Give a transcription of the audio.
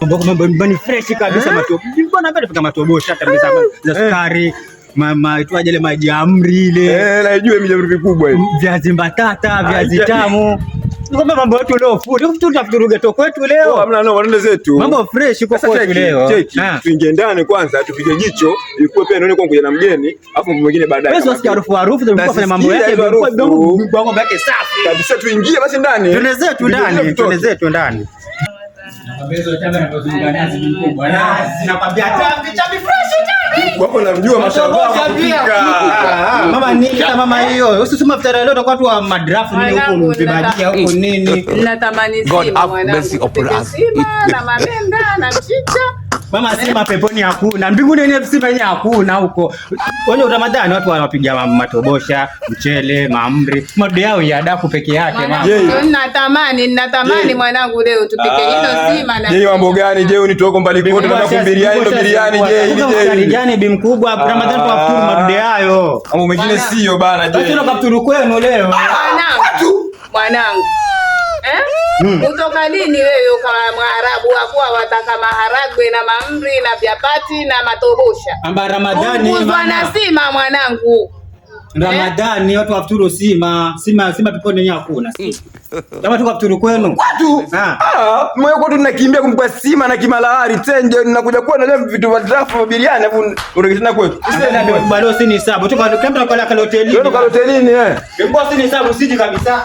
Mbona fresh kabisa matobo. Mbona bado pika matobosha hata meza za sukari. Mama itwaje ile maji ya amri ile. Najua mijamri vikubwa hivi. Viazi mbatata, viazi tamu. Ngombe mambo yetu leo food. Tutafuturuge to kwetu leo. Hamna no wanaenda zetu. Mambo fresh uko kwetu leo. Tuingie ndani kwanza tupige jicho. Ilikuwa pia naone kwa kuja na mgeni, afu mambo mengine baadaye. Wewe usikia harufu tulikuwa kufanya mambo yake bongo yake safi. Kabisa tuingie basi ndani. Tuende zetu ndani. Kabezo changa na kuzunguka nazi mkubwa. Nakwambia chambi fresh chambi. Wako namjua mashallah. Mama nini kama mama hiyo? Usisema futara leo utakuwa tu wa madrafu nini huko mpibadia huko nini? Natamani sima mwanangu. Na mabenda na mchicha. Mama sima peponi hakuna. Mbinguni yenyewe sima yenyewe hakuna huko. Wale Ramadhani watu wanapiga matobosha, mchele, maamri. Mode yao ya daku peke yake mama. Natamani mwanangu leo tupike hilo sima na. Je, mambo gani? Je, unitoka mbali kote tunataka biriani ndo biriani je? Biriani bi mkubwa Ramadhani tuwafuru mode hayo. Mambo mengine sio bana je. Basi tunakapturu kwenu leo. Mwanangu. Kutoka lini wewe kama Mwarabu wako wataka maharagwe na maamri na vyapati na matobosha? Amba Ramadhani na sima mwanangu. Ramadhani watu wafuturu sima peponi yenyewe hakuna. Kama tukafuturu kwenu. Watu. Moyo kwa tunakimbia kumpa sima na kimalahari tenje ninakuja kuwa na vitu vya draft vya biriani afu unakitana kwetu. Bado si ni hesabu. Tukaenda kwa hotelini. Ndio kwa hotelini Mbona si ni hesabu siji kabisa.